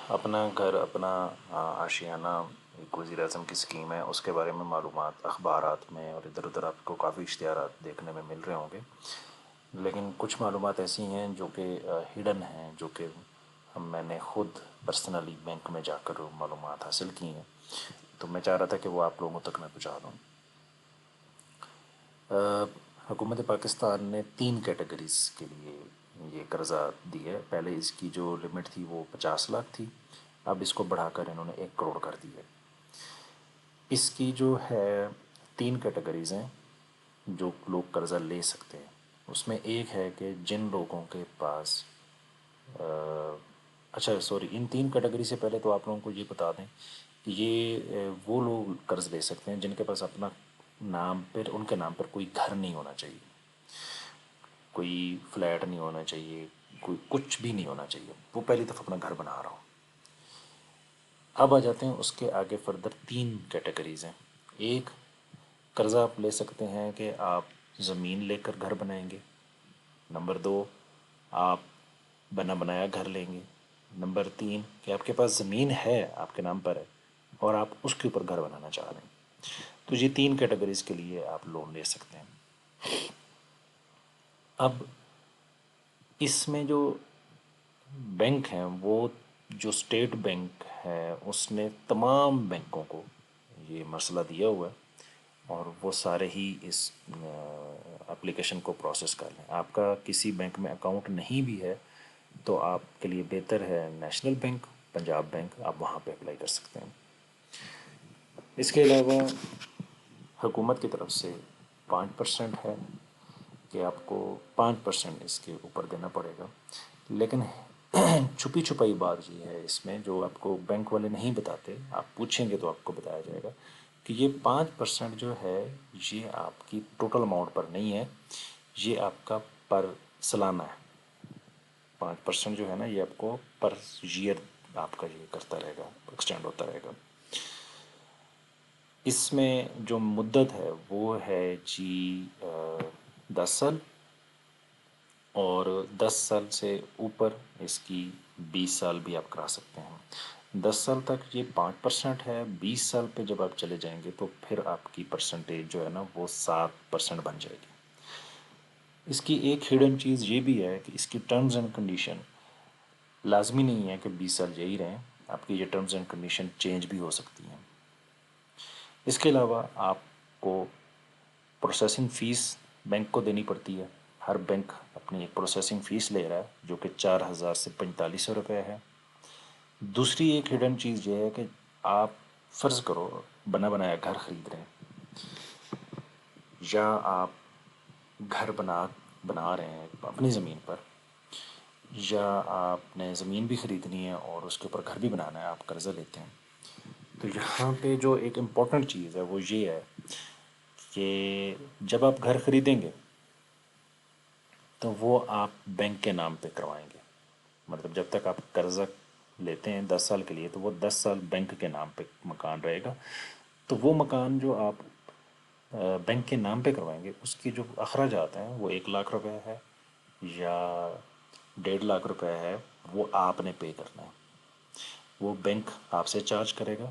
اپنا گھر اپنا آشیانہ ایک وزیر اعظم کی اسکیم ہے، اس کے بارے میں معلومات اخبارات میں اور ادھر ادھر آپ کو کافی اشتہارات دیکھنے میں مل رہے ہوں گے، لیکن کچھ معلومات ایسی ہیں جو کہ ہڈن ہیں، جو کہ میں نے خود پرسنلی بینک میں جا کر معلومات حاصل کی ہیں، تو میں چاہ رہا تھا کہ وہ آپ لوگوں تک میں پہنچا دوں۔ حکومت پاکستان نے 3 کیٹیگریز کے لیے یہ قرضہ دی ہے۔ پہلے اس کی جو لمٹ تھی وہ 50 لاکھ تھی، اب اس کو بڑھا کر انہوں نے 1 کروڑ کر دی ہے۔ اس کی جو ہے 3 کیٹیگریز ہیں جو لوگ قرضہ لے سکتے ہیں۔ اس میں ایک ہے کہ جن لوگوں کے پاس اچھا سوری، ان 3 کیٹیگری سے پہلے تو آپ لوگوں کو یہ بتا دیں کہ یہ وہ لوگ قرض لے سکتے ہیں جن کے پاس اپنا نام پر، ان کے نام پر کوئی گھر نہیں ہونا چاہیے، کوئی فلیٹ نہیں ہونا چاہیے، کوئی کچھ بھی نہیں ہونا چاہیے، وہ پہلی دفعہ اپنا گھر بنا رہا ہو۔ اب آ جاتے ہیں اس کے آگے فردر 3 کیٹیگریز ہیں۔ ایک، قرضہ آپ لے سکتے ہیں کہ آپ زمین لے کر گھر بنائیں گے۔ نمبر 2، آپ بنا بنایا گھر لیں گے۔ نمبر 3، کہ آپ کے پاس زمین ہے، آپ کے نام پر ہے، اور آپ اس کے اوپر گھر بنانا چاہ رہے ہیں۔ تو یہ 3 کیٹیگریز کے لیے آپ لون لے سکتے ہیں۔ اب اس میں جو بینک ہیں، وہ جو اسٹیٹ بینک ہے اس نے تمام بینکوں کو یہ مسئلہ دیا ہوا ہے، اور وہ سارے ہی اس اپلیکیشن کو پروسیس کر لیں۔ آپ کا کسی بینک میں اکاؤنٹ نہیں بھی ہے تو آپ کے لیے بہتر ہے نیشنل بینک، پنجاب بینک، آپ وہاں پہ اپلائی کر سکتے ہیں۔ اس کے علاوہ حکومت کی طرف سے 5% ہے کہ آپ کو 5% اس کے اوپر دینا پڑے گا، لیکن چھپی چھپائی بات یہ ہے اس میں جو آپ کو بینک والے نہیں بتاتے، آپ پوچھیں گے تو آپ کو بتایا جائے گا کہ یہ 5% جو ہے یہ آپ کی ٹوٹل اماؤنٹ پر نہیں ہے، یہ آپ کا پر سالانہ ہے۔ 5% جو ہے نا یہ آپ کو پر ایئر آپ کا یہ کرتا رہے گا، ایکسٹینڈ ہوتا رہے گا۔ اس میں جو مدت ہے وہ ہے جی 10 سال، اور 10 سال سے اوپر اس کی 20 سال بھی آپ کرا سکتے ہیں۔ 10 سال تک یہ 5% ہے، 20 سال پہ جب آپ چلے جائیں گے تو پھر آپ کی پرسنٹیج جو ہے نا وہ 7% بن جائے گی۔ اس کی ایک ہڈن چیز یہ بھی ہے کہ اس کی ٹرمز اینڈ کنڈیشن لازمی نہیں ہے کہ 20 سال یہی رہیں، آپ کی یہ ٹرمز اینڈ کنڈیشن چینج بھی ہو سکتی ہیں۔ اس کے علاوہ آپ کو پروسیسنگ فیس بینک کو دینی پڑتی ہے۔ ہر بینک اپنی ایک پروسیسنگ فیس لے رہا ہے جو کہ 4,000 سے 4,500 روپے ہے۔ دوسری ایک ہڈن چیز یہ ہے کہ آپ فرض کرو بنا بنایا گھر خرید رہے ہیں، یا آپ گھر بنا رہے ہیں اپنی زمین پر، یا آپ نے زمین بھی خریدنی ہے اور اس کے اوپر گھر بھی بنانا ہے، آپ قرضہ لیتے ہیں۔ تو یہاں پہ جو ایک امپورٹنٹ چیز ہے وہ یہ ہے کہ جب آپ گھر خریدیں گے تو وہ آپ بینک کے نام پہ کروائیں گے۔ مطلب جب تک آپ قرضہ لیتے ہیں 10 سال کے لیے تو وہ 10 سال بینک کے نام پہ مکان رہے گا۔ تو وہ مکان جو آپ بینک کے نام پہ کروائیں گے اس کی جو اخراجات ہیں وہ 1 لاکھ روپے ہے یا 1.5 لاکھ روپے ہے، وہ آپ نے پے کرنا ہے۔ وہ بینک آپ سے چارج کرے گا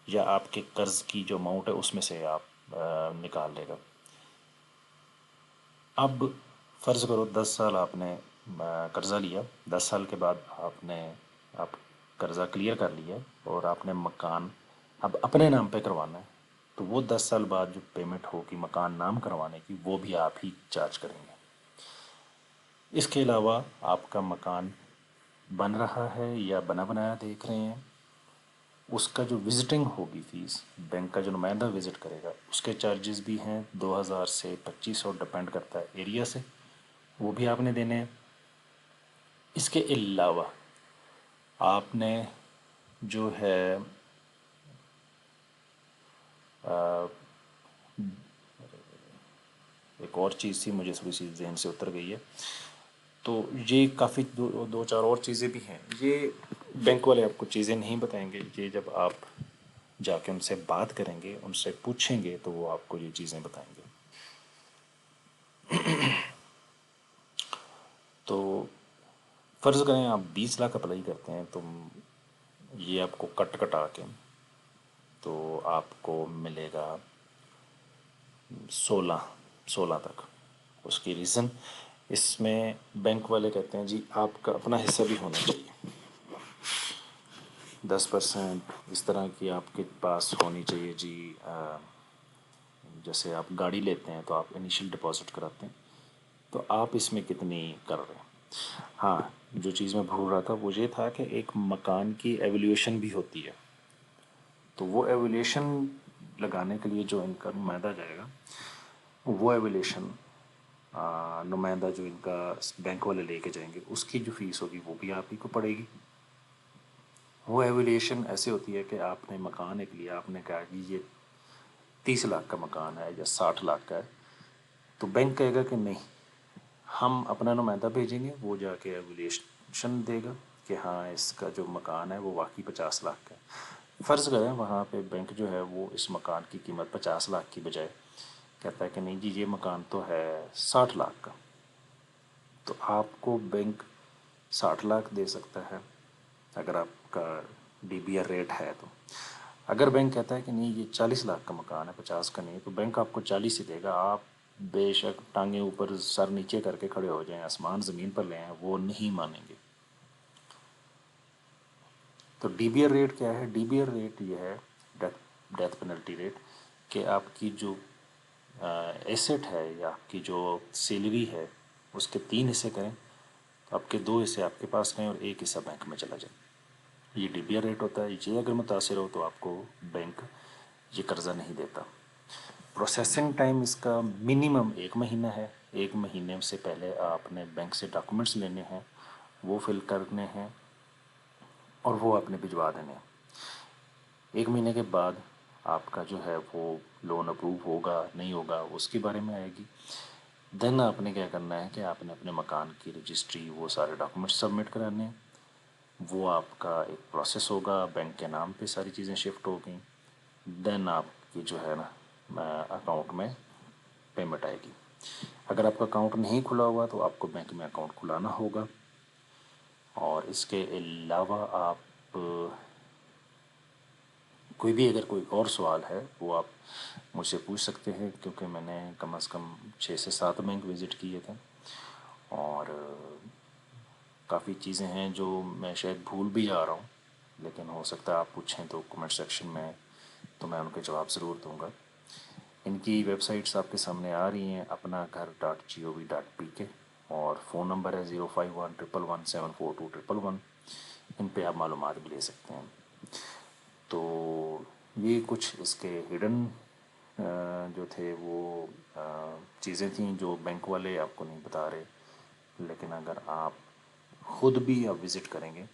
یا آپ کے قرض کی جو اماؤنٹ ہے اس میں سے آپ نکال لے گا۔ اب فرض کرو 10 سال آپ نے قرضہ لیا، 10 سال کے بعد آپ قرضہ کلیئر کر لیا اور آپ نے مکان اب اپنے نام پہ کروانا ہے، تو وہ 10 سال بعد جو پیمنٹ ہوگی مکان نام کروانے کی وہ بھی آپ ہی چارج کریں گے۔ اس کے علاوہ آپ کا مکان بن رہا ہے یا بنا بنایا دیکھ رہے ہیں، اس کا جو وزٹنگ ہوگی فیس، بینک کا جو نمائندہ وزٹ کرے گا اس کے چارجز بھی ہیں 2,000 سے 2,500، ڈپینڈ کرتا ہے ایریا سے، وہ بھی آپ نے دینے ہیں۔ اس کے علاوہ آپ نے جو ہے ایک اور چیز تھی مجھے تھوڑی سی ذہن سے اتر گئی ہے، تو یہ کافی دو چار اور چیزیں بھی ہیں، یہ بینک والے آپ کو چیزیں نہیں بتائیں گے، یہ جب آپ جا کے ان سے بات کریں گے، ان سے پوچھیں گے تو وہ آپ کو یہ چیزیں بتائیں گے۔ تو فرض کریں آپ 20 لاکھ اپلائی کرتے ہیں تو یہ آپ کو کٹا کے تو آپ کو ملے گا 16 تک۔ اس کی ریزن اس میں بینک والے کہتے ہیں جی آپ کا اپنا حصہ بھی ہونا چاہیے، 10% اس طرح کی آپ کے پاس ہونی چاہیے جی۔ جیسے آپ گاڑی لیتے ہیں تو آپ انیشیل ڈپازٹ کراتے ہیں، تو آپ اس میں کتنی کر رہے ہیں۔ ہاں، جو چیز میں بھول رہا تھا وہ یہ تھا کہ ایک مکان کی ایولیوشن بھی ہوتی ہے، تو وہ ایولیوشن لگانے کے لیے جو ان کا نمائندہ جائے گا، وہ ایولیوشن نمائندہ جو ان کا بینک والے لے کے جائیں گے، اس کی جو فیس ہوگی وہ بھی آپ ہی کو پڑے گی۔ وہ ایولیوشن ایسے ہوتی ہے کہ آپ نے مکان ایک لیا، آپ نے کہا کہ یہ 30 لاکھ کا مکان ہے یا 60 لاکھ کا ہے، تو بینک کہے گا کہ نہیں، ہم اپنا نمائندہ بھیجیں گے، وہ جا کے ایولیوشن دے گا کہ ہاں اس کا جو مکان ہے وہ واقعی 50 لاکھ کا ہے۔ فرض کریں وہاں پہ بینک جو ہے وہ اس مکان کی قیمت 50 لاکھ کی بجائے کہتا ہے کہ نہیں جی یہ مکان تو ہے 60 لاکھ کا، تو آپ کو بینک 60 لاکھ دے سکتا ہے اگر آپ کا ڈی بی آر ریٹ ہے تو۔ اگر بینک کہتا ہے کہ نہیں یہ 40 لاکھ کا مکان ہے، 50 کا نہیں، تو بینک آپ کو 40 ہی دے گا۔ آپ بے شک ٹانگیں اوپر سر نیچے کر کے کھڑے ہو جائیں، آسمان زمین پر لے آئیں، وہ نہیں مانیں گے۔ تو ڈی بی آر ریٹ کیا ہے؟ ڈی بی آر ریٹ یہ ہے ڈیتھ پینلٹی ریٹ، کہ آپ کی جو ایسٹ ہے یا آپ کی جو سیلری ہے اس کے 3 حصے کریں، تو آپ کے 2 حصے آپ کے پاس رہیں اور 1 حصہ بینک میں چلا جائے۔ یہ ڈی بی آر ریٹ ہوتا ہے۔ یہ اگر متاثر ہو تو آپ کو بینک یہ قرضہ نہیں دیتا۔ پروسیسنگ ٹائم اس کا منیمم 1 مہینہ ہے۔ 1 مہینے سے پہلے آپ نے بینک سے ڈاکومنٹس لینے ہیں، وہ فل کرنے ہیں اور وہ آپ نے بھجوا دینے ہیں۔ 1 مہینے کے بعد آپ کا جو ہے وہ لون اپروو ہوگا نہیں ہوگا اس کے بارے میں آئے گی۔ دین آپ نے کیا کرنا ہے کہ آپ نے اپنے مکان کی رجسٹری وہ سارے ڈاکومنٹس سبمٹ کرانے ہیں، وہ آپ کا ایک پروسیس ہوگا، بینک کے نام پہ ساری چیزیں شفٹ ہو گئیں، دین آپ کی جو ہے نا اکاؤنٹ میں پیمنٹ آئے گی۔ اگر آپ کا اکاؤنٹ نہیں کھلا ہوا تو آپ کو بینک میں اکاؤنٹ کھلانا ہوگا۔ اور اس کے علاوہ آپ کوئی بھی اگر کوئی اور سوال ہے وہ آپ مجھ سے پوچھ سکتے ہیں، کیونکہ میں نے کم از کم 6 سے 7 بینک وزٹ کیے تھے، اور کافی چیزیں ہیں جو میں شاید بھول بھی جا رہا ہوں، لیکن ہو سکتا ہے آپ پوچھیں تو کمنٹ سیکشن میں تو میں ان کے جواب ضرور دوں گا۔ ان کی ویب سائٹس آپ کے سامنے آ رہی ہیں، اپنا گھر .gov.pk، اور فون نمبر ہے 05111174211، ان پہ آپ معلومات بھی لے سکتے ہیں۔ تو یہ کچھ اس کے ہڈن جو تھے وہ چیزیں تھیں جو بینک والے آپ کو نہیں بتا رہے، لیکن اگر آپ خود بھی آپ وزٹ کریں گے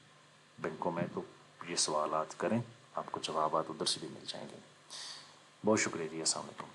بینکوں میں تو یہ سوالات کریں، آپ کو جوابات ادھر سے بھی مل جائیں گے۔ بہت شکریہ جی، السلام علیکم۔